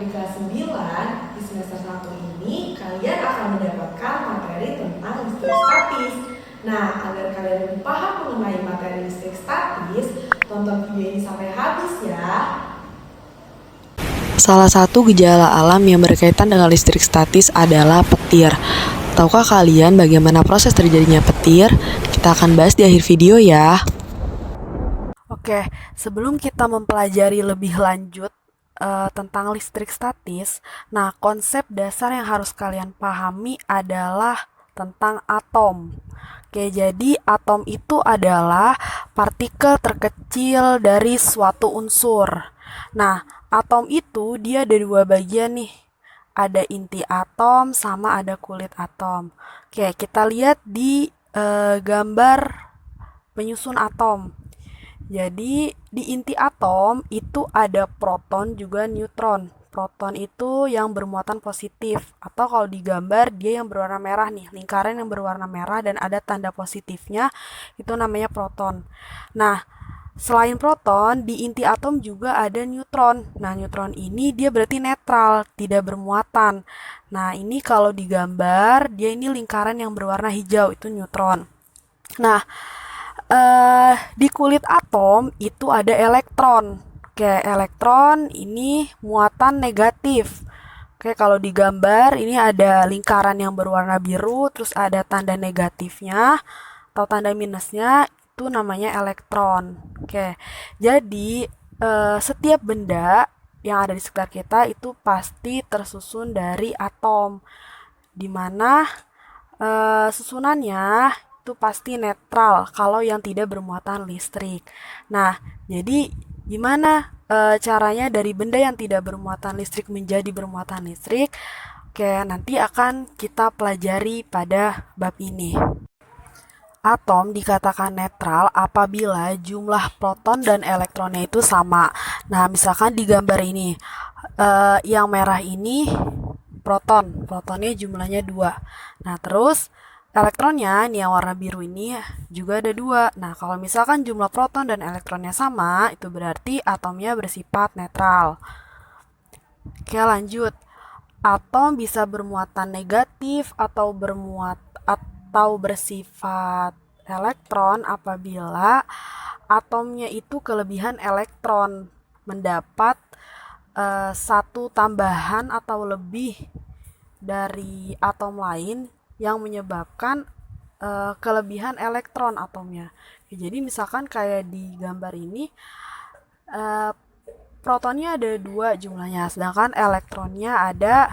kelas 9, di semester 1 ini kalian akan mendapatkan materi tentang listrik statis. Nah, agar kalian lebih paham mengenai materi listrik statis, tonton video ini sampai habis ya. Salah satu gejala alam yang berkaitan dengan listrik statis adalah petir. Tahukah kalian bagaimana proses terjadinya petir? Kita akan bahas di akhir video ya. Oke, sebelum kita mempelajari lebih lanjut tentang listrik statis, nah konsep dasar yang harus kalian pahami adalah tentang atom. Oke, jadi atom itu adalah partikel terkecil dari suatu unsur. Nah, atom itu dia ada dua bagian nih. Ada inti atom sama ada kulit atom. Oke, kita lihat di gambar penyusun atom. Jadi di inti atom itu ada proton juga neutron. Proton itu yang bermuatan positif, atau kalau digambar dia yang berwarna merah nih, lingkaran yang berwarna merah dan ada tanda positifnya, itu namanya proton. Nah, selain proton, di inti atom juga ada neutron. Nah, neutron ini dia berarti netral, tidak bermuatan. Nah, ini kalau digambar, dia ini lingkaran yang berwarna hijau, itu neutron. Nah, di kulit atom itu ada elektron. Oke, elektron ini muatan negatif. Oke, kalau digambar ini ada lingkaran yang berwarna biru, terus ada tanda negatifnya atau tanda minusnya, itu namanya elektron. Oke, jadi setiap benda yang ada di sekitar kita itu pasti tersusun dari atom, dimana susunannya itu pasti netral kalau yang tidak bermuatan listrik. Nah, jadi gimana caranya dari benda yang tidak bermuatan listrik menjadi bermuatan listrik? Oke, nanti akan kita pelajari pada bab ini. Atom dikatakan netral apabila jumlah proton dan elektronnya itu sama. Nah, misalkan di gambar ini, yang merah ini protonnya jumlahnya 2. Nah, terus elektronnya, ini yang warna biru ini juga ada 2. Nah, kalau misalkan jumlah proton dan elektronnya sama, itu berarti atomnya bersifat netral. Oke, lanjut. Atom bisa bermuatan negatif atau bersifat elektron apabila atomnya itu kelebihan elektron, mendapat satu tambahan atau lebih dari atom lain yang menyebabkan kelebihan elektron atomnya. Jadi misalkan kayak di gambar ini, protonnya ada 2 jumlahnya, sedangkan elektronnya ada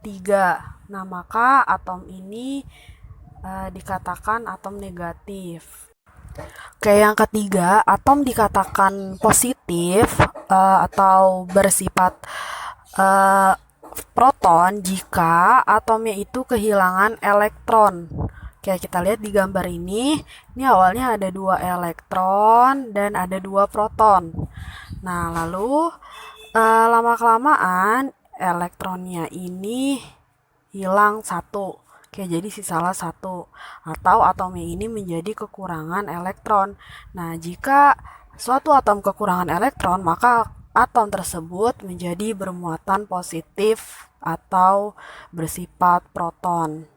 3. Nah, maka atom ini dikatakan atom negatif. Oke, yang ketiga, atom dikatakan positif atau bersifat proton jika atomnya itu kehilangan elektron. Oke, kita lihat di gambar ini awalnya ada 2 elektron dan ada 2 proton. Nah, lalu lama-kelamaan elektronnya ini hilang 1. Oke, jadi sisalah 1. Atau atomnya ini menjadi kekurangan elektron. Nah, jika suatu atom kekurangan elektron, maka atom tersebut menjadi bermuatan positif atau bersifat proton.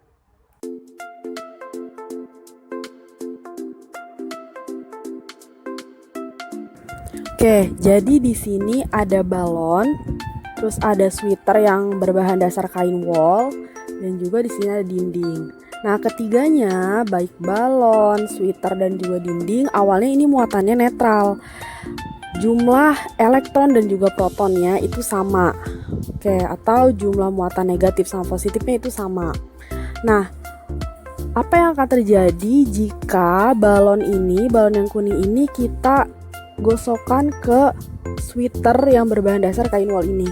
Oke, jadi di sini ada balon, terus ada sweater yang berbahan dasar kain wol, dan juga di sini ada dinding. Nah, ketiganya baik balon, sweater dan juga dinding awalnya ini muatannya netral. Jumlah elektron dan juga protonnya itu sama. Oke, atau jumlah muatan negatif sama positifnya itu sama. Nah, apa yang akan terjadi jika balon yang kuning ini kita gosokkan ke sweater yang berbahan dasar kain wol ini?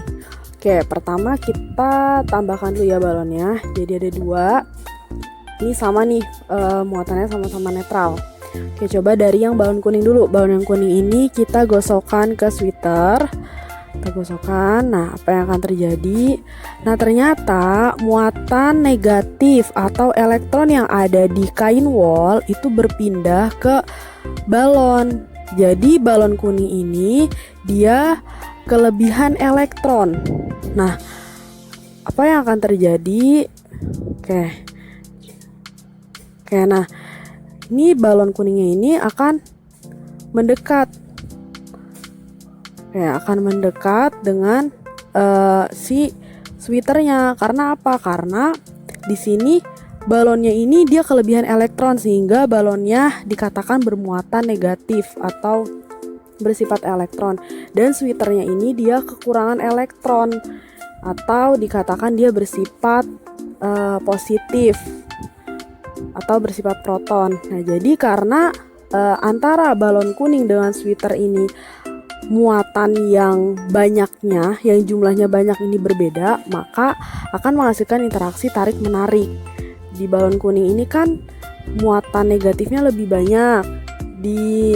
Oke, pertama kita tambahkan dulu ya balonnya. Jadi ada 2. Ini sama nih, muatannya sama-sama netral. Oke, coba dari yang balon kuning dulu. Balon yang kuning ini kita gosokkan ke sweater. Kita gosokkan. Nah, apa yang akan terjadi? Nah, ternyata muatan negatif atau elektron yang ada di kain wol itu berpindah ke balon. Jadi balon kuning ini dia kelebihan elektron. Nah, apa yang akan terjadi? Oke, nah ini balon kuningnya ini akan mendekat. Akan mendekat dengan si sweaternya. Karena apa? Karena di sini balonnya ini dia kelebihan elektron sehingga balonnya dikatakan bermuatan negatif atau bersifat elektron, dan sweaternya ini dia kekurangan elektron atau dikatakan dia bersifat positif atau bersifat proton. Nah, jadi karena antara balon kuning dengan sweater ini muatan yang banyaknya, yang jumlahnya banyak ini berbeda, maka akan menghasilkan interaksi tarik-menarik. Di balon kuning ini kan muatan negatifnya lebih banyak, di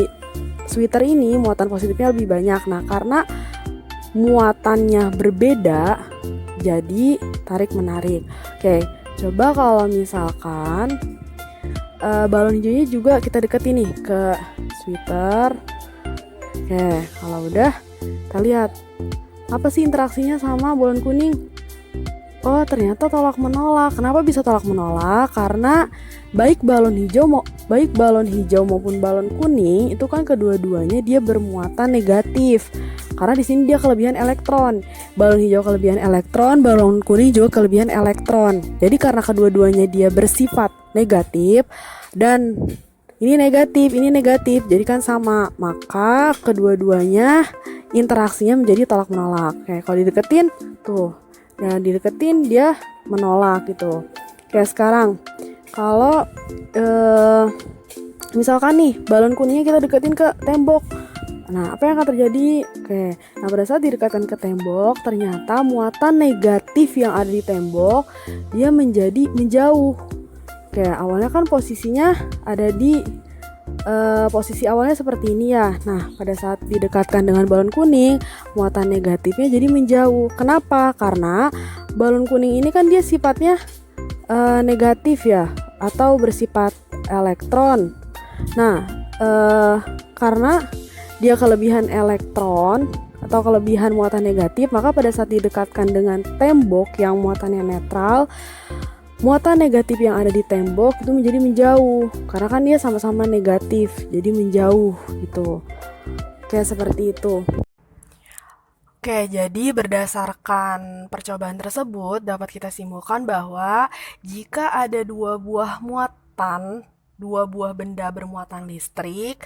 sweater ini muatan positifnya lebih banyak. Nah, karena muatannya berbeda, jadi tarik-menarik. Oke, coba kalau misalkan balon hijaunya juga kita deketin nih ke sweater. Oke, kalau udah kita lihat apa sih interaksinya sama balon kuning. Oh, ternyata tolak menolak. Kenapa bisa tolak menolak? Karena baik balon hijau maupun balon kuning itu kan kedua-duanya dia bermuatan negatif. Karena di sini dia kelebihan elektron. Balon hijau kelebihan elektron, balon kuning juga kelebihan elektron. Jadi karena kedua-duanya dia bersifat negatif dan ini negatif, jadi kan sama. Maka kedua-duanya interaksinya menjadi tolak menolak. Kayak kalau dideketin tuh, ya dideketin dia menolak gitu. Kayak sekarang kalau misalkan nih balon kuningnya kita deketin ke tembok. Nah, apa yang akan terjadi? Nah pada saat didekatkan ke tembok, ternyata muatan negatif yang ada di tembok dia menjadi menjauh. Awalnya kan posisinya ada di posisi awalnya seperti ini ya. Nah, pada saat didekatkan dengan balon kuning, muatan negatifnya jadi menjauh. Kenapa? Karena balon kuning ini kan dia sifatnya negatif ya, atau bersifat elektron. Nah, karena dia kelebihan elektron atau kelebihan muatan negatif, maka pada saat didekatkan dengan tembok yang muatannya netral, muatan negatif yang ada di tembok itu menjadi menjauh. Karena kan dia sama-sama negatif, jadi menjauh gitu. Kayak seperti itu. Oke, jadi berdasarkan percobaan tersebut dapat kita simpulkan bahwa jika ada dua buah benda bermuatan listrik,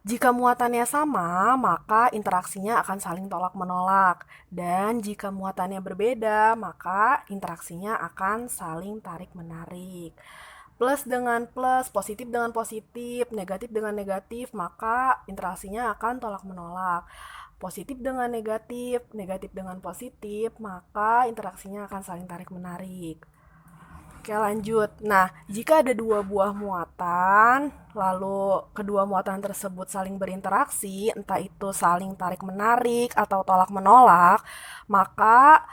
jika muatannya sama, maka interaksinya akan saling tolak-menolak. Dan jika muatannya berbeda, maka interaksinya akan saling tarik-menarik. Plus dengan plus, positif dengan positif, negatif dengan negatif, maka interaksinya akan tolak-menolak. Positif dengan negatif, negatif dengan positif, maka interaksinya akan saling tarik-menarik. Oke, lanjut. Nah, jika ada dua buah muatan, lalu kedua muatan tersebut saling berinteraksi, entah itu saling tarik-menarik atau tolak-menolak, maka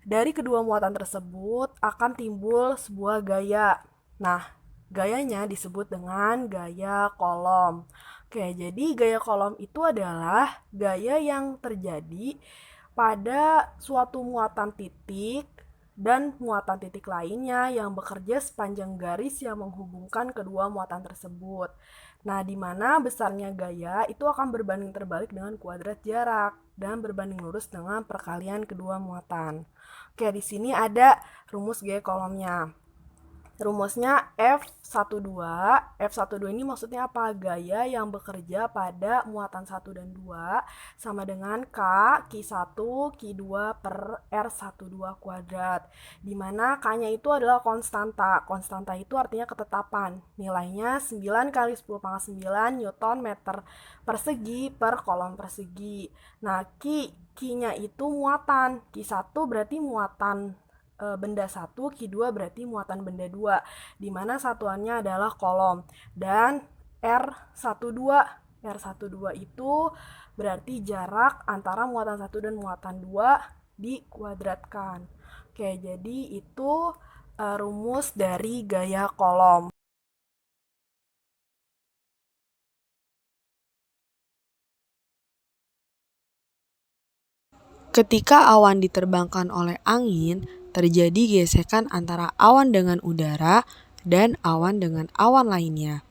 dari kedua muatan tersebut akan timbul sebuah gaya. Nah, gayanya disebut dengan gaya Coulomb. Oke, jadi gaya Coulomb itu adalah gaya yang terjadi pada suatu muatan titik dan muatan titik lainnya yang bekerja sepanjang garis yang menghubungkan kedua muatan tersebut. Nah, di mana besarnya gaya itu akan berbanding terbalik dengan kuadrat jarak dan berbanding lurus dengan perkalian kedua muatan. Oke, di sini ada rumus gaya Coulombnya. Rumusnya F12. F12 ini maksudnya apa? Gaya yang bekerja pada muatan 1 dan 2 sama dengan K, Q1, Q2 per R12 kuadrat. Dimana K-nya itu adalah konstanta. Konstanta itu artinya ketetapan. Nilainya 9 kali 10 pangkat 9 Newton meter persegi per kolom persegi. Nah, Q-nya itu muatan. Q1 berarti muatan benda 1, Q2 berarti muatan benda 2, di mana satuannya adalah kolom. Dan R12 itu berarti jarak antara muatan 1 dan muatan 2 dikuadratkan. Oke, jadi itu rumus dari gaya Coulomb. Ketika awan diterbangkan oleh angin, terjadi gesekan antara awan dengan udara dan awan dengan awan lainnya.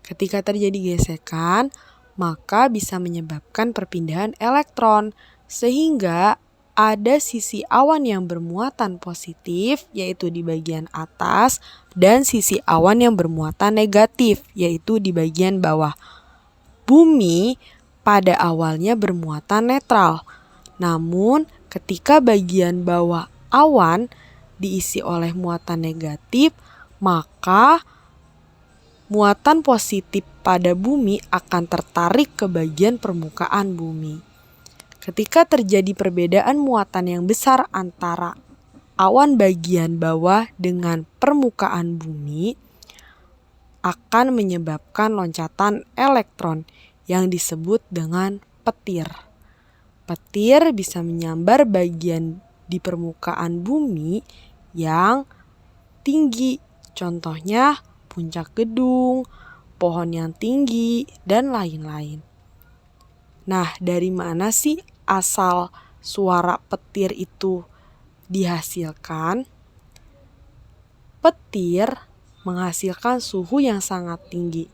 Ketika terjadi gesekan, maka bisa menyebabkan perpindahan elektron, sehingga ada sisi awan yang bermuatan positif, yaitu di bagian atas, dan sisi awan yang bermuatan negatif, yaitu di bagian bawah. Bumi pada awalnya bermuatan netral, namun ketika bagian bawah awan diisi oleh muatan negatif, maka muatan positif pada bumi akan tertarik ke bagian permukaan bumi. Ketika terjadi perbedaan muatan yang besar antara awan bagian bawah dengan permukaan bumi, akan menyebabkan loncatan elektron yang disebut dengan petir. Petir bisa menyambar bagian di permukaan bumi yang tinggi, contohnya puncak gedung, pohon yang tinggi, dan lain-lain. Nah, dari mana sih asal suara petir itu dihasilkan? Petir menghasilkan suhu yang sangat tinggi.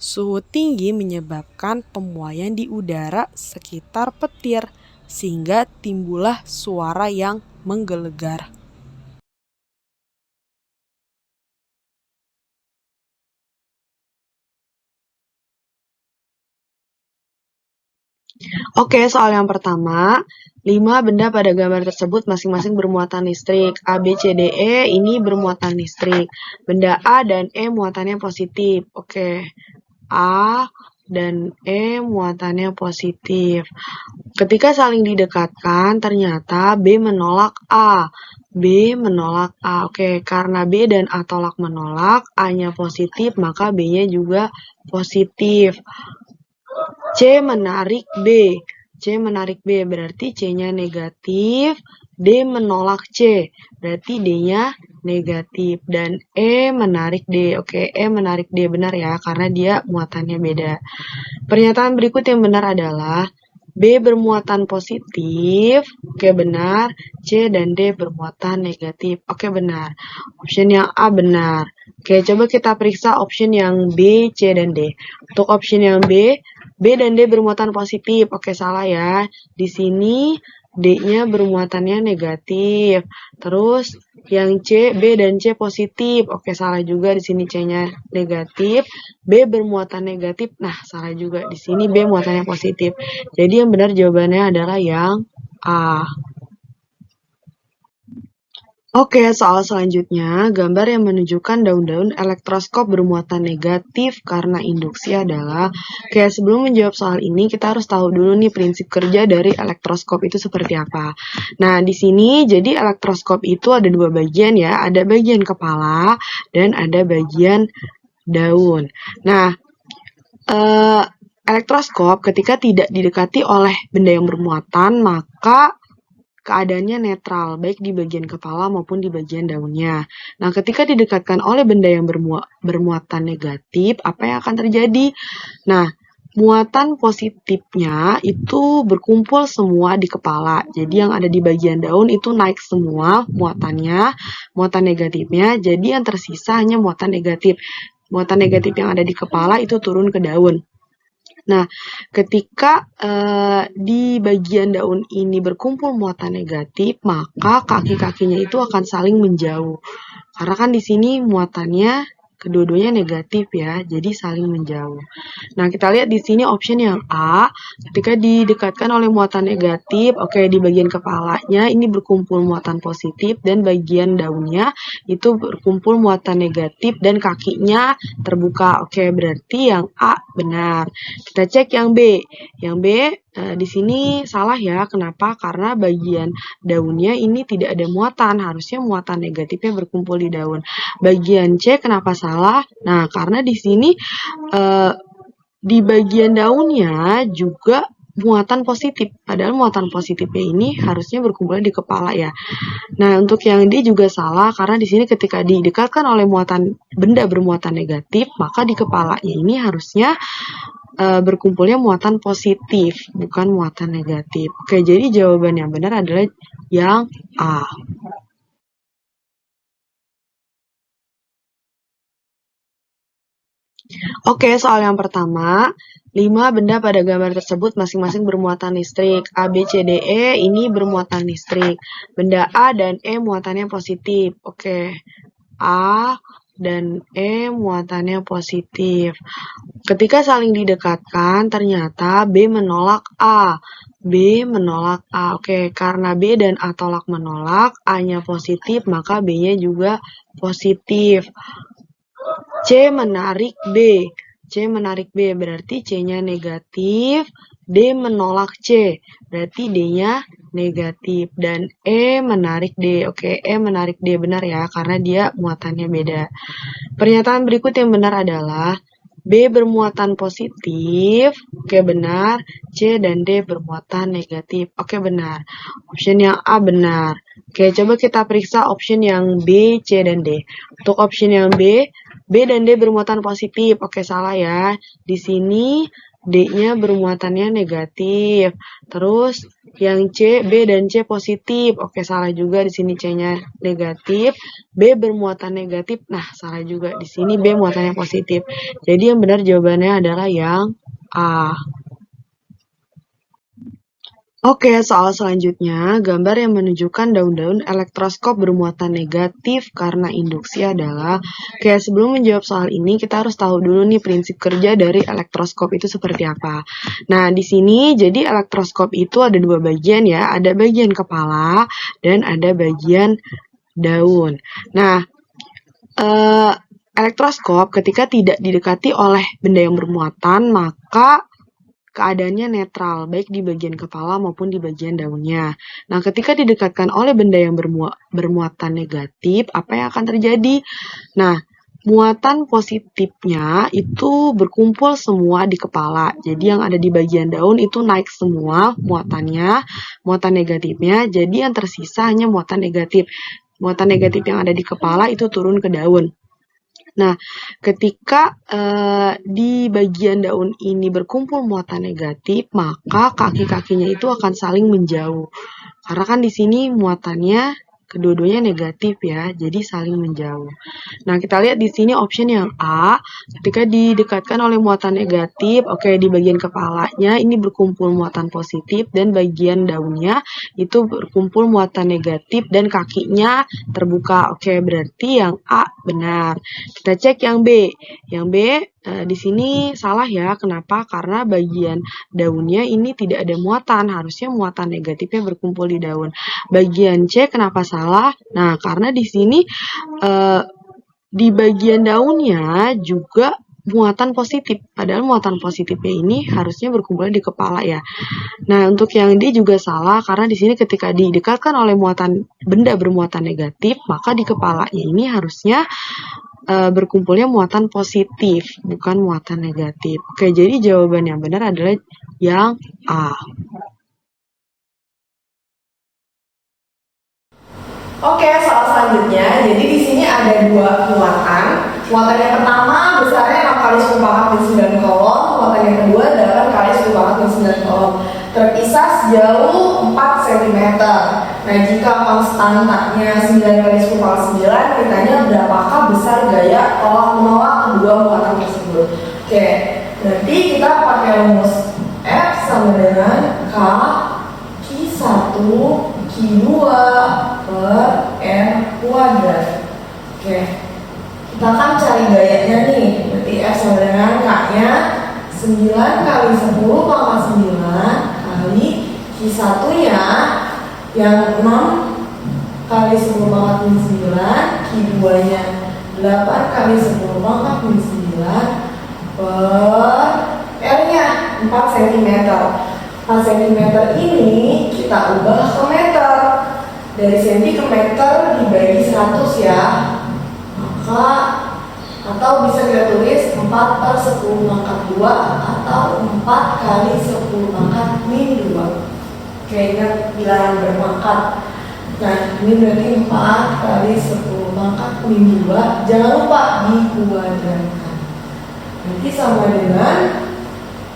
Suhu tinggi menyebabkan pemuaian di udara sekitar petir, sehingga timbullah suara yang menggelegar. Oke, soal yang pertama, 5 benda pada gambar tersebut masing-masing bermuatan listrik. A, B, C, D, E ini bermuatan listrik. Benda A dan E muatannya positif. Oke, A dan E muatannya positif. Ketika saling didekatkan, ternyata B menolak A. B menolak A. Oke, karena B dan A tolak menolak, A-nya positif, maka B-nya juga positif. C menarik B. C menarik B, berarti C-nya negatif. D menolak C, berarti D-nya negatif. Dan E menarik D. Oke, E menarik D, benar ya, karena dia muatannya beda. Pernyataan berikut yang benar adalah B bermuatan positif. Oke, benar. C dan D bermuatan negatif. Oke, benar. Option yang A benar. Oke, coba kita periksa option yang B, C, dan D. Untuk option yang B dan D bermuatan positif. Oke, salah ya. Di sini D-nya bermuatannya negatif. Terus yang C, B dan C positif. Oke, salah juga, di sini C-nya negatif. B bermuatan negatif. Nah, salah juga, di sini B muatannya positif. Jadi yang benar jawabannya adalah yang A. Oke, soal selanjutnya, gambar yang menunjukkan daun-daun elektroskop bermuatan negatif karena induksi adalah, kayak sebelum menjawab soal ini, kita harus tahu dulu nih prinsip kerja dari elektroskop itu seperti apa. Nah, di sini jadi elektroskop itu ada dua bagian ya, ada bagian kepala dan ada bagian daun. Nah, elektroskop ketika tidak didekati oleh benda yang bermuatan, maka keadaannya netral, baik di bagian kepala maupun di bagian daunnya. Nah, ketika didekatkan oleh benda yang bermuatan negatif, apa yang akan terjadi? Nah, muatan positifnya itu berkumpul semua di kepala. Jadi yang ada di bagian daun itu naik semua muatannya, muatan negatifnya. Jadi yang tersisa hanya muatan negatif. Muatan negatif yang ada di kepala itu turun ke daun. Nah, ketika di bagian daun ini berkumpul muatan negatif, maka kaki-kakinya itu akan saling menjauh. Karena kan di sini muatannya kedua-duanya negatif ya, jadi saling menjauh. Nah, kita lihat di sini option yang A, ketika didekatkan oleh muatan negatif, oke, di bagian kepalanya ini berkumpul muatan positif dan bagian daunnya itu berkumpul muatan negatif dan kakinya terbuka. Oke, berarti yang A benar. Kita cek yang B. Yang B di sini salah ya. Kenapa? Karena bagian daunnya ini tidak ada muatan. Harusnya muatan negatifnya berkumpul di daun. Bagian C kenapa salah? Nah, karena di sini di bagian daunnya juga muatan positif. Padahal muatan positifnya ini harusnya berkumpul di kepala ya. Nah, untuk yang D juga salah karena di sini ketika didekatkan oleh benda bermuatan negatif, maka di kepalanya ini harusnya berkumpulnya muatan positif, bukan muatan negatif. Oke, jadi jawaban yang benar adalah yang A. Oke, soal yang pertama, 5 benda pada gambar tersebut masing-masing bermuatan listrik. A, B, C, D, E ini bermuatan listrik. Benda A dan E muatannya positif. Oke, A dan E muatannya positif. Ketika saling didekatkan, ternyata B menolak A. B menolak A. Oke, karena B dan A tolak menolak, A-nya positif, maka B-nya juga positif. C menarik B. C menarik B, berarti C-nya negatif. D menolak C, berarti D-nya negatif. Dan E menarik D. Oke, E menarik D benar ya, karena dia muatannya beda. Pernyataan berikut yang benar adalah B bermuatan positif. Oke, benar. C dan D bermuatan negatif. Oke, benar. Option yang A benar. Oke, coba kita periksa option yang B, C, dan D. Untuk option yang B dan D bermuatan positif. Oke, salah ya. Di sini D-nya bermuatannya negatif. Terus yang C, B dan C positif. Oke, salah juga di sini C-nya negatif. B bermuatan negatif. Nah, salah juga di sini B muatannya positif. Jadi yang benar jawabannya adalah yang A. Oke, soal selanjutnya, gambar yang menunjukkan daun-daun elektroskop bermuatan negatif karena induksi adalah, oke, sebelum menjawab soal ini, kita harus tahu dulu nih prinsip kerja dari elektroskop itu seperti apa. Nah, di sini, jadi elektroskop itu ada dua bagian ya, ada bagian kepala dan ada bagian daun. Nah, elektroskop ketika tidak didekati oleh benda yang bermuatan, maka keadaannya netral, baik di bagian kepala maupun di bagian daunnya. Nah, ketika didekatkan oleh benda yang bermuatan negatif, apa yang akan terjadi? Nah, muatan positifnya itu berkumpul semua di kepala. Jadi yang ada di bagian daun itu naik semua muatannya, muatan negatifnya. Jadi yang tersisa hanya muatan negatif. Muatan negatif yang ada di kepala itu turun ke daun. Nah, ketika di bagian daun ini berkumpul muatan negatif, maka kaki-kakinya itu akan saling menjauh. Karena kan di sini muatannya kedua-duanya negatif ya, jadi saling menjauh. Nah, kita lihat di sini option yang A, ketika didekatkan oleh muatan negatif, oke, di bagian kepalanya ini berkumpul muatan positif dan bagian daunnya itu berkumpul muatan negatif dan kakinya terbuka. Oke, berarti yang A benar. Kita cek yang B. Yang B di sini salah ya. Kenapa? Karena bagian daunnya ini tidak ada muatan. Harusnya muatan negatifnya berkumpul di daun. Bagian C kenapa salah? Nah, karena di sini di bagian daunnya juga muatan positif. Padahal muatan positifnya ini harusnya berkumpul di kepala ya. Nah, untuk yang D juga salah karena di sini ketika didekatkan oleh benda bermuatan negatif, maka di kepalanya ini harusnya berkumpulnya muatan positif, bukan muatan negatif. Oke, jadi jawaban yang benar adalah yang A. Oke, soal selanjutnya. Jadi di sini ada dua muatan. Muatan yang pertama besarnya 6 kali 10 pangkat min 9 kolom. Muatan yang kedua 8 kali 10 pangkat min 9 kolom. Terpisah sejauh 4 cm. Nah, jika konstantanya 9 kali 10 pangkat 9, ditanya berapakah besar gaya tolak menolak kedua muatan tersebut. Oke, berarti kita pakai rumus F sama dengan K Q1 Q2 per R kuadrat. Oke, kita akan cari gayanya nih. Berarti F sama dengan K-nya 9 kali 10 pangkat 9 kali Q1-nya yang 6 kali 10 pangkat min 9, Q2-nya 8 kali 10 pangkat min 9 per R-nya 4 cm. 4 cm ini kita ubah ke meter. Dari senti ke meter dibagi 100 ya. Maka atau bisa kita tulis 4 per 10 pangkat 2 atau 4 kali 10 pangkat min 2. Oke, ingat bilangan berpangkat. Nah, ini berarti 4 kali 10 pangkat min 2. Jangan lupa dikuadratkan. Nanti sama dengan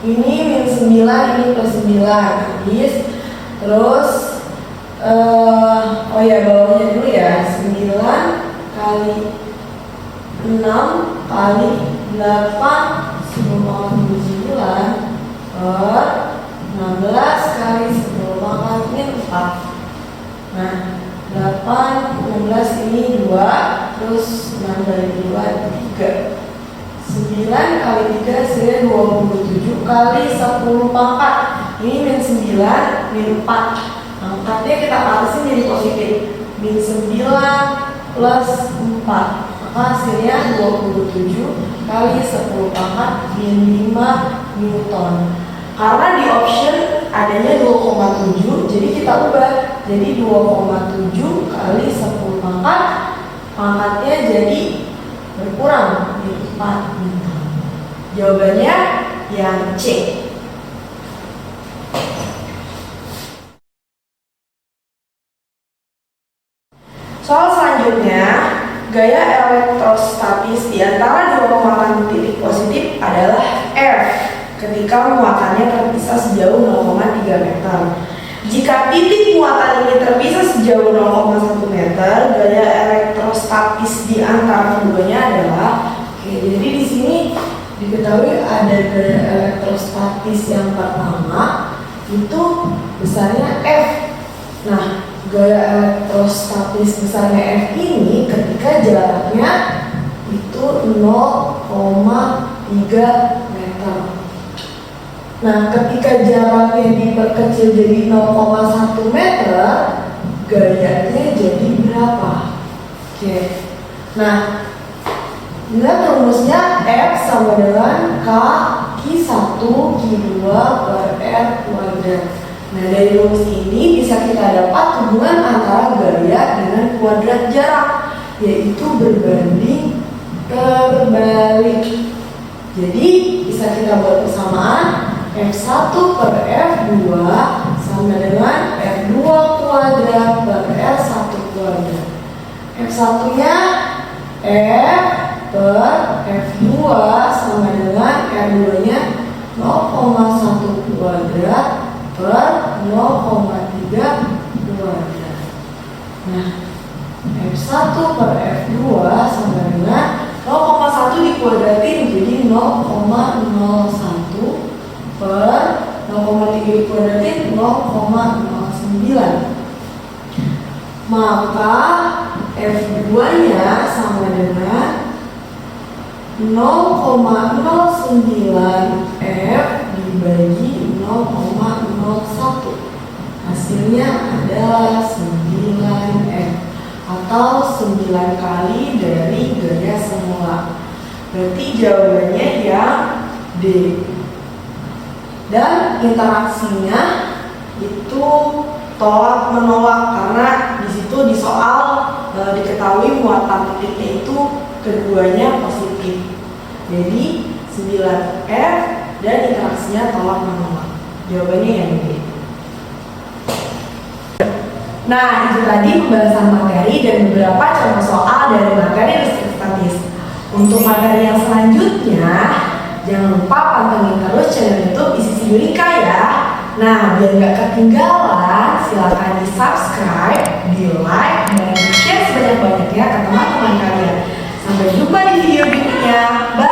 Ini min 9, ini plus 9. Habis. Terus oh ya, bawahnya dulu ya. 9 kali 6 kali 8 10 9 per 16 kali 10 kali 4. Nah, 8, 16 ini 2, terus 6 dari 2, 3. 9 kali 3 hasilnya 27 kali 10 pangkat. Ini min 9, min 4. Angkatnya kita patasin jadi positif. Min 9 plus 4. Maka hasilnya 27 kali 10 pangkat min 5 Newton. Karena di option adanya 2,7, jadi kita ubah jadi 2,7 kali 10 pangkat. Pangkatnya jadi berkurang di 4 Newton. Jawabannya yang C. Soal selanjutnya, gaya elektrostatis di antara dua muatan titik positif adalah F ketika muatannya terpisah sejauh 0,3 meter. Jika titik muatan ini terpisah sejauh 0,1 meter, gaya elektrostatis di antara keduanya adalah jadi di sini diketahui ada gaya elektrostatis yang pertama itu besarnya F. Nah, gaya elektrostatis besarnya F ini ketika jaraknya itu 0,3 meter. Nah, ketika jaraknya diperkecil jadi 0,1 meter, gayanya jadi berapa? Oke. Nah, ingat rumusnya F sama dengan K Q1 Q2 per R kuadrat. Nah, dari rumus ini bisa kita dapat hubungan antara gaya dengan kuadrat jarak, yaitu berbanding terbalik. Jadi bisa kita buat persamaan F1 per F2 sama dengan R2 kuadrat per R1 kuadrat. F1-nya F per F2 sama dengan R2-nya 0,1 kuadrat per 0,3 kuadrat. Nah, F1 per F2 sama dengan 0,1 dikuadratin jadi 0,01 per 0,3 dikuadratin 0,09. Maka F2-nya sama dengan 0,09 F dibagi 0,01. Hasilnya adalah 9 F atau 9 kali dari gaya semula. Berarti jawabannya yang D. Dan interaksinya itu tolak menolak karena di situ di soal diketahui muatan titiknya itu keduanya positif. Jadi 9 F dan interaksinya tolak menolak. Jawabannya yang D. Nah, itu tadi pembahasan materi dan beberapa contoh soal dari materi listrik statis. Untuk materi yang selanjutnya, jangan lupa pantengin terus channel YouTube ISISI Yurika ya. Nah, biar nggak ketinggalan, silakan di subscribe, di like, dan di share sebanyak-banyaknya ke teman-teman kalian. Sampai jumpa di video berikutnya. Bye.